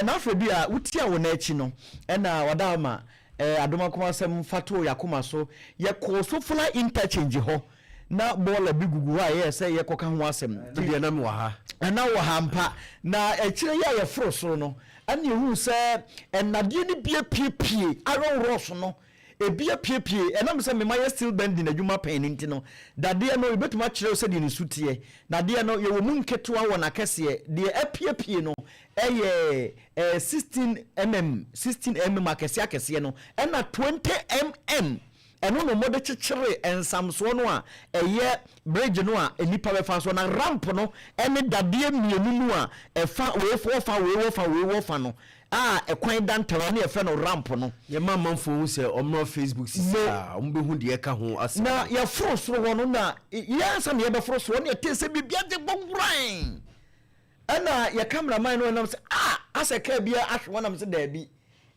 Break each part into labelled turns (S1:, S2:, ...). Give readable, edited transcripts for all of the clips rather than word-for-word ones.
S1: na afọ bi a wuti a wo na echi no na wadama Adomankomasem fato yakoma so ye ko Sofoline Interchange ho na bola bi gugu ha ye say ye koka ho asem de na me wa ha na wo ha mpa na ekire ye fro so no ana ehu say enade ni bie piepie aron roso no ebia piepie enam say me ma ye still bending adwuma pen nti no dade no ebetuma kire say de ni sutie dade no ye wo mu nketewa wo na kese de apiepie no eye 16 mm akese no ena 20 mm eno no mode chichire ensamso no a eye bridge no a enipa befa so na ramp no ene dade mienu no a efa we fa no ekwan dantara na efe no ramp no ye mamamfo hu se omno Facebook sisa ombehu de eka ho asa na ye foro soro ho no na ye ansa na ye be foro soro na tese bibia de bongran ana ye cameraman no nam se asa ka bia ahwe nam se da bi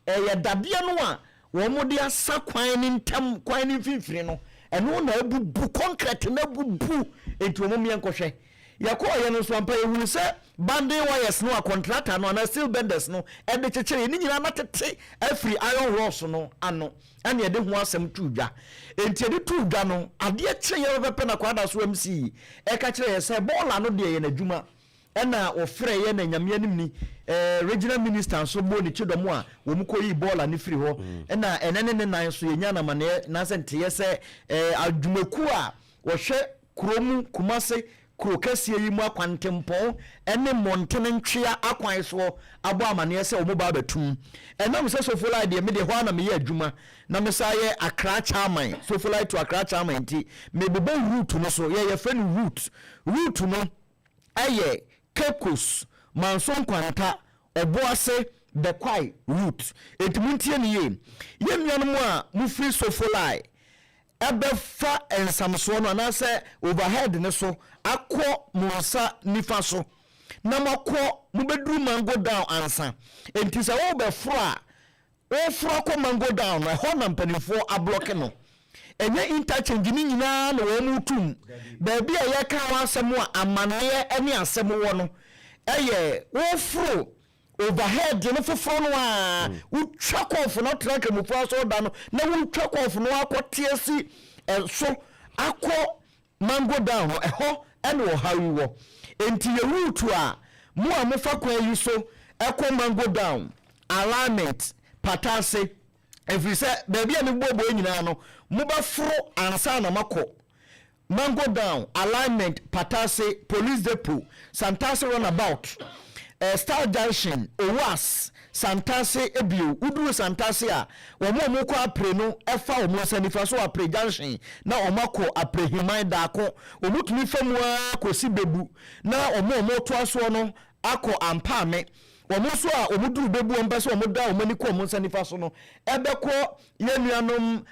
S1: ye dade no a wo mo de asa kwan ni ntam kwan ni finfiri no eno na ebubu concrete na bubu enti wo mo mienkohwe yakọ ye no so ampa ehuru se banding wires no a contractor no na steel benders no e de chechere ni nyina matete afri iron rods no ano ane de ho asem tuudwa enti de tuudwa no ade kire ye bepe na kwada so MC e ka kire ye se bola no de ye na dwuma ena ofre ye na nyame anim ni regional minister so bo ni chidomo a wo mu koyi bola ni free ho ena enene ne nan so ye nya na mane na sente ye se adwumaku a wo hwe kromu kumase krokasi yi mu akwantempon ene montene ntwea akwan so abo amane se omo ba batum enam se Sofoline de me de ho na me ye adwuma na me sa ye Accra chairman Sofoline to Accra chairman ti me bebo route no so ye friend route no aye Kekos manson kwanta oboase the kwai route etimuntie ne ye nuanom a mu free Sofoline ebefa ensamso no na se overhead ne so akọ monsa nifa so na makọ mu bedru mango down ansa enti se wo be fro akọ mango down na ho na mpanifo ablock no enye interchange ni nyina na wo mu tum ba bia ye ka wa asem a amane ene asem wo no eye wo fro overhead no foforo no a utwa kof no track mu fo so da no na utwa kof no akotiesi so akọ mango down eho ene wo hawi wo enti ye route a mu a mofa kwa yi so ekọ mango down alignment patase every say baby a me bobo nyina no mu ba foro ansa na mako mango down alignment patase police depot Santasi Roundabout Star Junction Owas Santasi ebio uduru Santasi a wo mo ko apre no efa wo mo sanifa so apre junction na o mako apre himan da ko o mutumi famu a kosi bebu na o mo to aso no akọ ampa me wo so a o muduru bebu o mpese o muda o mani ko o sanifa so no ebekọ ye nuanom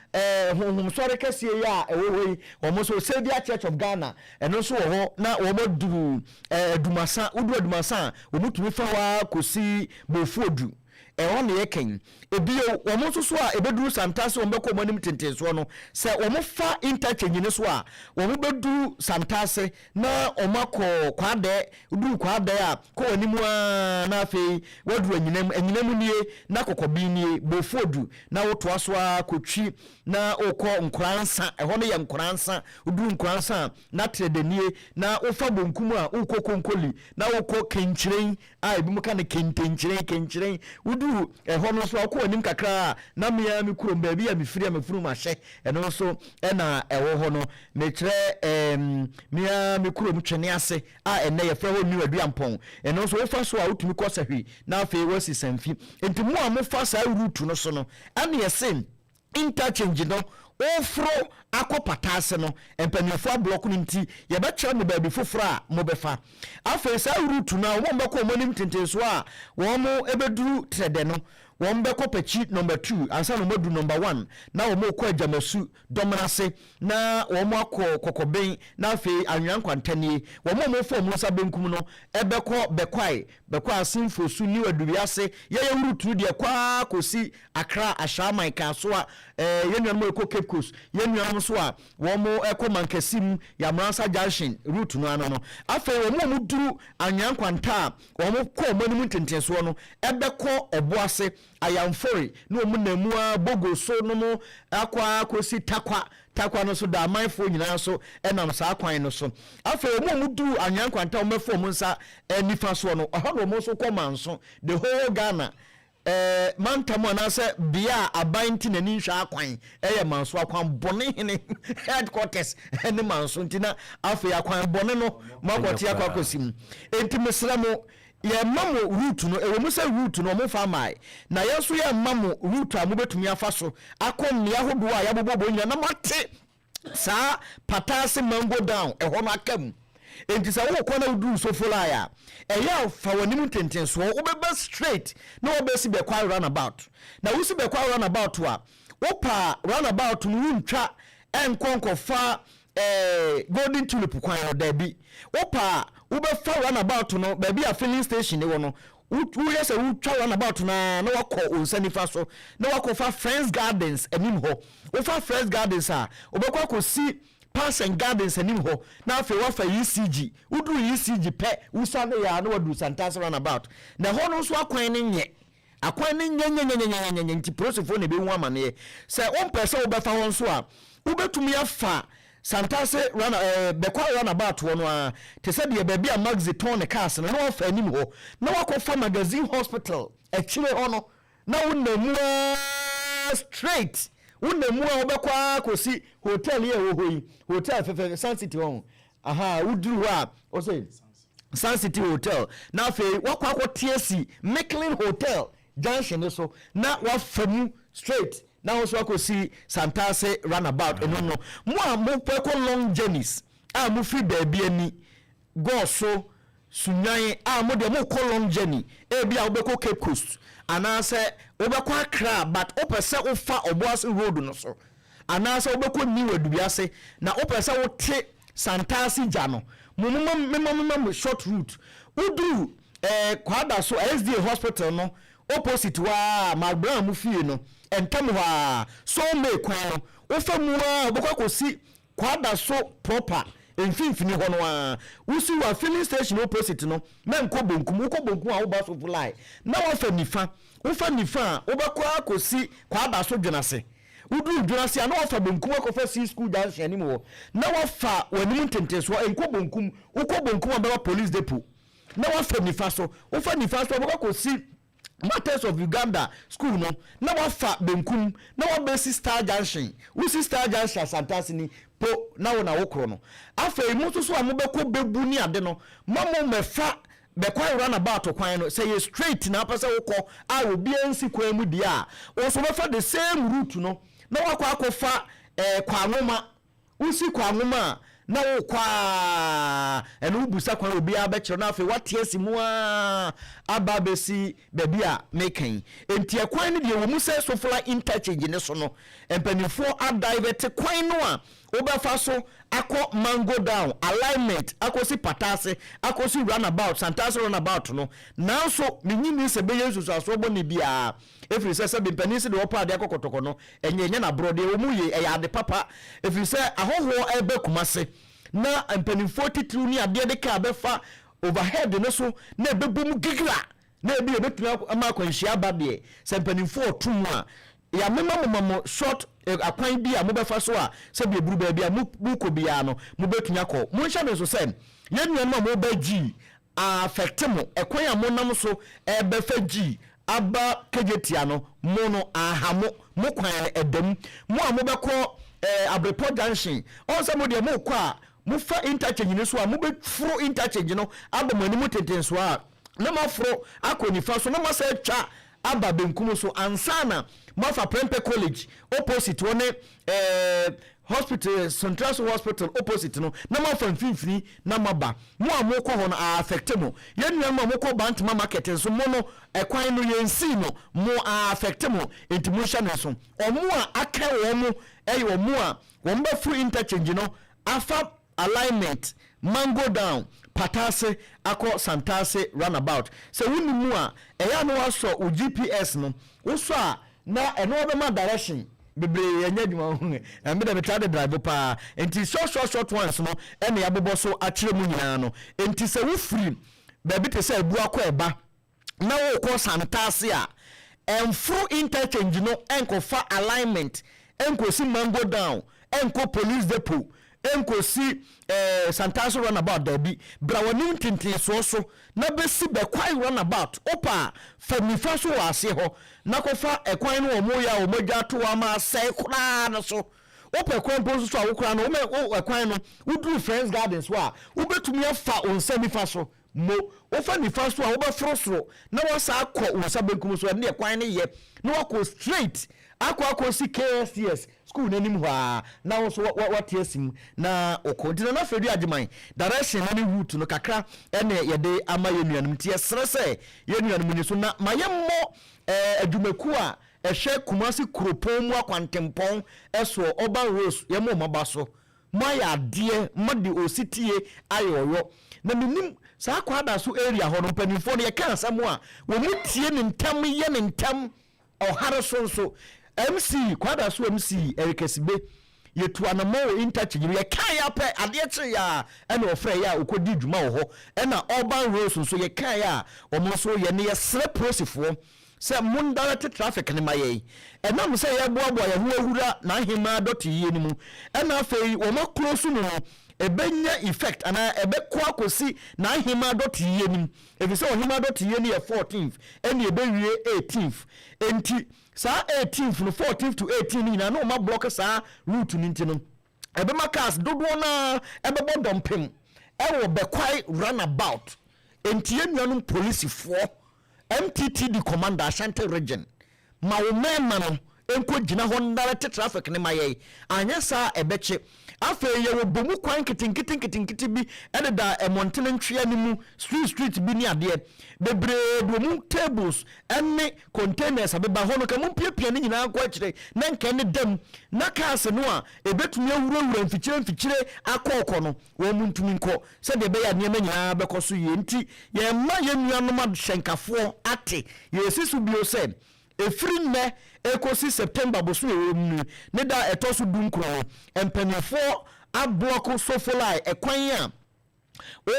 S1: honhom sore kase ya ewowe o so Savior Church of Ghana eno so wo na wo moduru adumasa udu adumasa o mutumi fa wa kosi bofuodu on ye ken ebio wo so a ebeduru Santasi wo mbekọ manim tentenso no se wo fa interchange ne so a wo beduru Santasi na o makọ kwade udu kwade a ko animu a na afei waduru anyinam nie na kokobi nie bofuodu na wo to aso a kotwi na okọ nkuransa ho no ye nkuransa udu nkuransa na tredenie na ofa bonkum a ukọ konkoli na ukọ kenchiren a ebimu ka ne kenchiren udu ho no so akọ anim kakra na mia mi kurom ba bia mi firi amafuru ma hye eno so na ewo ho no me kire mia mi kurom twene ase a ene ye fra ho ni aduampon eno so wo fa so a utumi kọ sahwi na afei wasi samfi enti mu a mo fa sa route no so no ane ye sen interchange no ofro akopatase no empanifo block no nti ye be kire me ba bi foforo a mo be fa afei sa route na wo mbekọ monim tentenso a wo mo ebeduru trede no wɔn bɛkɔ pɛkyi number 2 ansa no modu number 1 na wɔn kɔ adwamasu dɔmnase na wɔn akɔ kɔkɔbɛn na afei anwea nkwantanie wɔn fɔ wɔn nsa benkum no ɛbɛkɔ bɛkwae asenfo su ni wadubiase yɛyɛ wuruturu deɛ kwa kosi akra ahyaman kaso a yɛnuanom ɛkɔ Cape Coast yɛnuanom so a wɔn ɛkɔ mankasim yamransa junction route no ano no afei wɔn duru anwea nkwanta wɔn kɔ wɔn anim tentensoɔ no ɛbɛkɔ ɛboase ayamfori no wɔn namu a bogo so no mo akwa kosi takwa no so da amanfo nyinaa so ɛnam saa kwan no so afei wɔn duru anwea nkwanta wɔn mɛfo wɔn nsa nifa so no ɔhɔ no wɔn so kɔ manso the whole Ghana mantam anase bia abanti nani hwa akwan manso akwan bone hene headquarters ene manso ntina afei akwan bone no makwoti akwakosim enti mesramo ye mamo route no ewo se route no mo fa mai na yeso ye mamo route a mo betumi afa so akom ne ahodo a yabobo nyina na mate saa patase mango down eho no akam enti sa wo kwana udu Sofoline a eya fa wanim tentenso wo beba straight na wo besi be kwa runabout na wo si be kwa runabout a wo pa runabout no wuntwa enkonko fa golden tulip kwan no da bi wo pa wo be fa runabout no ba bi a filling station wo no wo yesa wo twa runabout na wakọ onsanifa so na wakọ fa Friends Gardens anim ho wo fa Friends Gardens a wo be kwa kosi Pass and Gardens anim ho na afi wa fa ECG udu ECG pe usa na ya na wadu Santasi Roundabout na ho no so akwan ne nye nti prosefo ne be hu amane se on pese wo be fa won so a wo betumi afa Santasi Roundabout wo no a te se de ba bia Maxi ton ne cars na wo fa anim ho na wakofa Magazine Hospital akire ho no na wo namu straight unemu a obekwa kosi hotel ye wo hoyi hotel fefe Santasi on uduru a o say Santasi hotel na afi wakwa akotiesi Micklin Hotel junction so na wafamu straight na wo so akosi Santasi Roundabout eno no mo a mo peko long journeys a mo fi ba bia ni go so sunyan a mo de mo ko long journey e bia obeko Cape Coast anase obekọ Accra but opese ofa Oboase road no so anase obekọ Niwa Dubiase na opese wote Santasi jano mumum short route udu kwada so SDA hospital no opposite wa Magbra mu fie no entam wa so me kwan no ofa mu obekọ kosi kwada so proper mfimfini ho no a wusi wa filling station opposite no na nko bonkum a wo ba Sofoline na wo fa nifa wo ba kwa akosi kwa da so dwenase wudu dwenase na wo fa bonkum akofa C school junction ani mo na wo fa wanim tenteso enko bonkum ba police depot na wo fa nifa so wo ba akosi Matters of Uganda school no na wo fa bonkum na wo be Star Junction wusi Star Junction Santasi ni po na wo kro no afei mo so amobeko bebu ni ade no mamo mefa be kwa runabout kwan no say straight na pese wokọ a obi ansi kwan mu dia wo so mefa the same route no na wakọ akofa kwa nwoma usi kwa nwoma na wo kwa enu busa kwan obi abekire na afei watiesi mu aba besi baby a making enti kwan ne de wo mu say Sofoline Interchange ne so no empanifo adivert kwan no a obefa so akọ mango down alignment akosi patase akosi runabout Santasi Roundabout no now so menyini se be yesu so aso boni bia efiri se be panisi de opa ade akokotoko no enye na brode wo mu ye ade papa efiri se ahoho ebe kumase na empanifo titru ni ade de ka befa overhead no so na ebebom gigra na ebi ebetuna amakwanhia bade se empanifo otum a ya memo short akwan bi a mobefa so a se bi eburu ba bi a muko bia no mobetunya ko mo hya me so se yenua no mo ba gi affect mo ekwan a monam so ebefa gi aba kegetia no mo no ahamo mo kwan edam mo a mobekọ Abrepo junction on se mo de mo kọ a mo fa interchange ni so a mo be fro interchange no abamani mo tentenso a na mo fro akoni fa so na mo se twa aba benkum so ansana mafa Prempe College opposite one hospital Santasi hospital opposite no na ma fa mfimfini na maba mo amoko ho na affect mo yenua mo amoko bantama market nso mo no ekwan no yensi no mo affect mo intimusha nso omo a aka wo mo eyo omo a wo mba fu interchange no afa alignment mango down patase akọ Santasi roundabout so woni mu a eya no waso o GPS no wo so a na eno obema direction bebre enya dwuma ho me da betade drive pa enti short ones no ene yabobo so akire mu nyina no enti se wo free ba bi te se abu akọ eba na wo kọ Santasi a emfru interchange no enko fa alignment enko si mango down enko police depot enko si Santasi roundabout dabi brawani tintin so na besi be kwai roundabout opa famifa so wase ho na kofa ekwan no omo ya omodwa to ama sai kura na so opa kwan po so awokura no o ekwan no udru friends gardens wa ubetumi afa onsamifa so mo ofa ni fa so a obefro so na wasa akọ wasa benkum so na ekwan ne ye na wako straight akọ si KSTS school nanim hwa na wo so what yesim na okontina na fedu agiman direction na route no kakra ene yede ama yenuanum tie srese yenuanum ni so na mayemmo adwumaku a ehwe Kumasi Kuropon mu akwantempon eso Oban Rose yemo mabaso moya de mode ositie ayoyo na minim sa kwada so area ho no panifo no ye kan asamo a wo mutie ne ntam ye ne ntam ohare so MC kwada so MC Erikesibe yetu anamo interchange ye kan ya pe ade che ya ena ofre ya okodi dwuma ho ena Urban Rose so ye kan ya omo so ye ne ye sre prosifo se mundalete traffic ne maye ena mo se ye boabo ya huahura na hima dot ye ni mu ena afei wo ma close no ebenya effect ana ebekwa akosi na hima dot ye ni ebi se hima dot ye ni 14th eni ebewie 18th enti sa 18th no 14th to 18 ni na no ma block sa route ni ntino ebe makas dodo na ebe bodompem ewo bekwai runabout enti enuanum police for MTTD commander Ashanti region ma wo mema no enko gina ho ndare traffic ne maye anya sa ebeche afa ye wo bomu kwan kitinkiti bi ededa emontene ntwea ni mu street bi ni ade bebre bomu tables ene containers abeba ho no ka mu piapia ni nyina akwa kire na nka ne dam na cars no a ebetumi awurawura mfikyire akọkọ no wo mu ntumi nko se de be ya ne nyina bekoso ye nti ye ma ye nuanom adhyenkafo ate ye sisu bio se efiri nne ekosi September boso ewemu ne da etoso dunkro empanifo ablock Sofoline ekwan a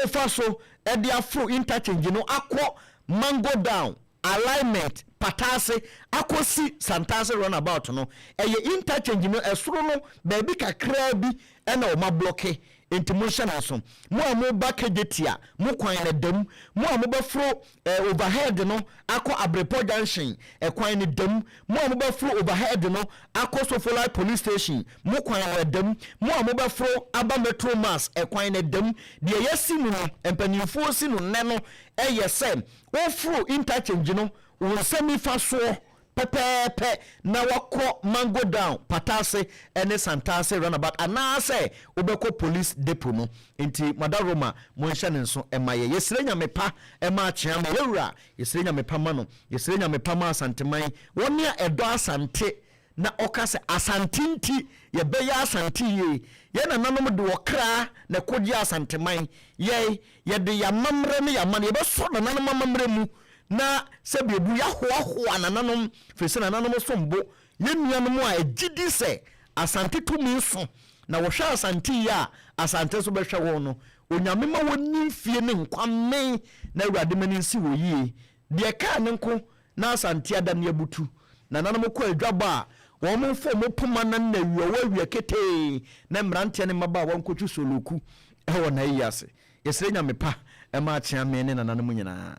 S1: ofa so e de afro interchange no akọ mango down alignment patase akosi Santasi roundabout no eye interchange no esoro no ba bi kakra bi ena o ma blocke intimusha na so mo amu bakegetia mo kwan na dam mo amu bafro overhead no akọ Abrepo junction ekwan ni dam mo amu bafro overhead no akọ Sofoline police station mo kwan na dam mo amu bafro aba metro mass ekwan na dam de yesi mu empanifo si no ne no eyese ofro interchange no wo semi fa so pepepe na wako mango down patase ene Santasi roundabout anase ubeko police depot no enti madaroma monhya ne nso emaye yesire nyamepa ema akyea me yewura yesire nyamepa ma no yesire nyamepa ma asanteman woni a edo asante na okase asantinti ye beya asanti ye na nanom de wokra na kodi asanteman ye de ya mamre me ya man ye beso na nanom mamre mu na sebebu ya hoahoa nananom fese nananom sombo yenuanom a egidi se asante tumi so na wo hwa asante ya asante so behwe wo no onyame ma woni fie ne nkwamen na awurade mani nsi wo yie de ka ne nko na asante adam ne abutu nananom ko adwaba a wo mo fo mo poma na na wiawa kete na mrante ne maba wo nkotwu soloku e wo na yiyase yesre nyamepa e ma akyea me ne nananom nyina